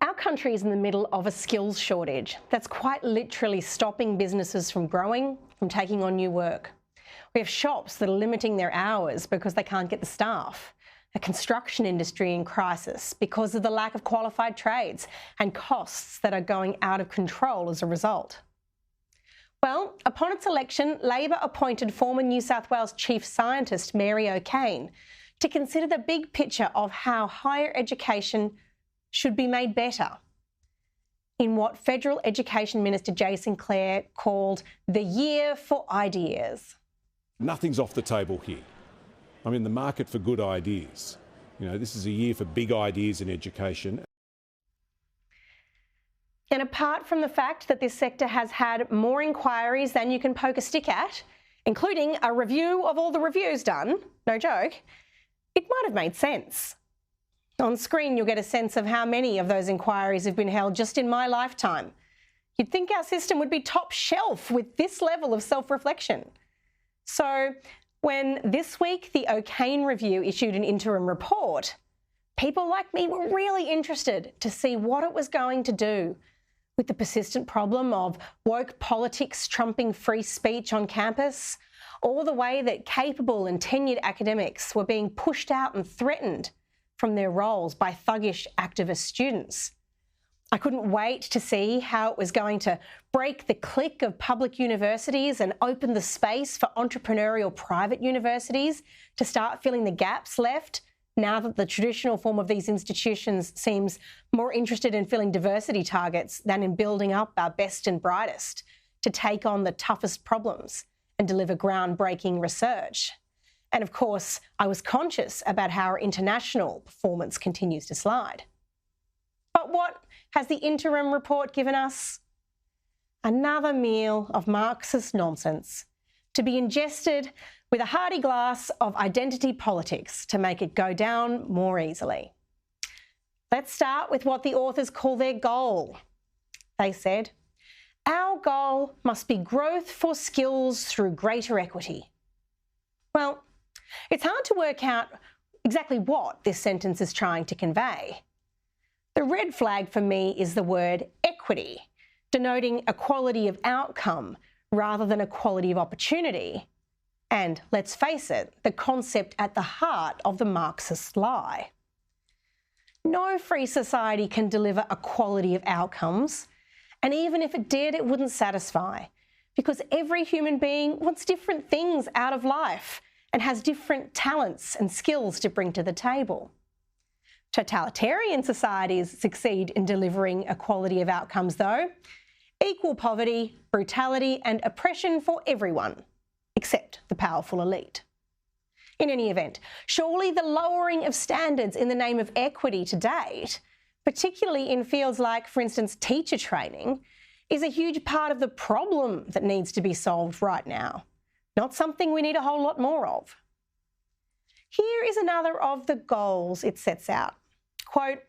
Our country is in the middle of a skills shortage that's quite literally stopping businesses from growing, from taking on new work. We have shops that are limiting their hours because they can't get the staff, a construction industry in crisis because of the lack of qualified trades, and costs that are going out of control as a result. Well, upon its election, Labor appointed former New South Wales Chief Scientist Mary O'Kane to consider the big picture of how higher education should be made better in what Federal Education Minister Jason Clare called the year for ideas. Nothing's off the table here. I mean, the market for good ideas. You know, this is a year for big ideas in education. And apart from the fact that this sector has had more inquiries than you can poke a stick at, including a review of all the reviews done, no joke, it might have made sense. On screen, you'll get a sense of how many of those inquiries have been held just in my lifetime. You'd think our system would be top shelf with this level of self-reflection. So when this week the O'Kane Review issued an interim report, people like me were really interested to see what it was going to do with the persistent problem of woke politics trumping free speech on campus, or the way that capable and tenured academics were being pushed out and threatened from their roles by thuggish activist students. I couldn't wait to see how it was going to break the clique of public universities and open the space for entrepreneurial private universities to start filling the gaps left now that the traditional form of these institutions seems more interested in filling diversity targets than in building up our best and brightest to take on the toughest problems and deliver groundbreaking research. And of course, I was conscious about how our international performance continues to slide. But what has the interim report given us? Another meal of Marxist nonsense to be ingested with a hearty glass of identity politics to make it go down more easily. Let's start with what the authors call their goal. They said, "Our goal must be growth for skills through greater equity." Well, it's hard to work out exactly what this sentence is trying to convey. The red flag for me is the word equity, denoting equality of outcome rather than equality of opportunity. And let's face it, the concept at the heart of the Marxist lie. No free society can deliver equality of outcomes, and even if it did, it wouldn't satisfy, because every human being wants different things out of life and has different talents and skills to bring to the table. Totalitarian societies succeed in delivering equality of outcomes, though. Equal poverty, brutality, and oppression for everyone, except the powerful elite. In any event, surely the lowering of standards in the name of equity to date, particularly in fields like, for instance, teacher training, is a huge part of the problem that needs to be solved right now, not something we need a whole lot more of. Here is another of the goals it sets out. Quote,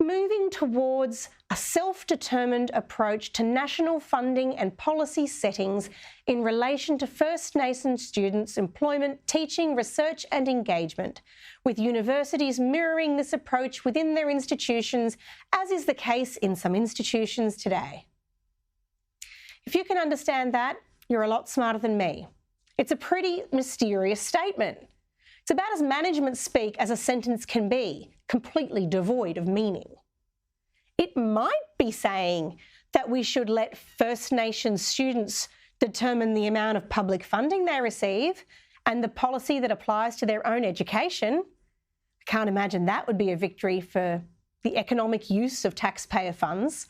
"Moving towards a self-determined approach to national funding and policy settings in relation to First Nations students' employment, teaching, research and engagement, with universities mirroring this approach within their institutions, as is the case in some institutions today." If you can understand that, you're a lot smarter than me. It's a pretty mysterious statement. It's about as management speak as a sentence can be, completely devoid of meaning. It might be saying that we should let First Nations students determine the amount of public funding they receive and the policy that applies to their own education. I can't imagine that would be a victory for the economic use of taxpayer funds.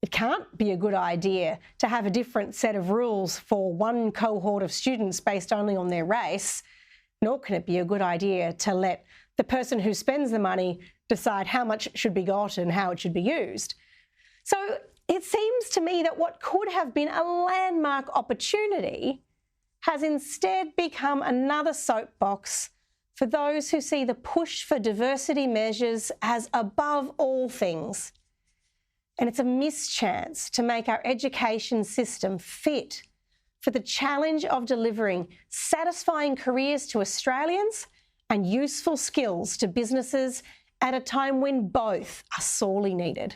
It can't be a good idea to have a different set of rules for one cohort of students based only on their race, nor can it be a good idea to let the person who spends the money decide how much should be got and how it should be used. So it seems to me that what could have been a landmark opportunity has instead become another soapbox for those who see the push for diversity measures as above all things. And it's a mischance to make our education system fit for the challenge of delivering satisfying careers to Australians and useful skills to businesses at a time when both are sorely needed.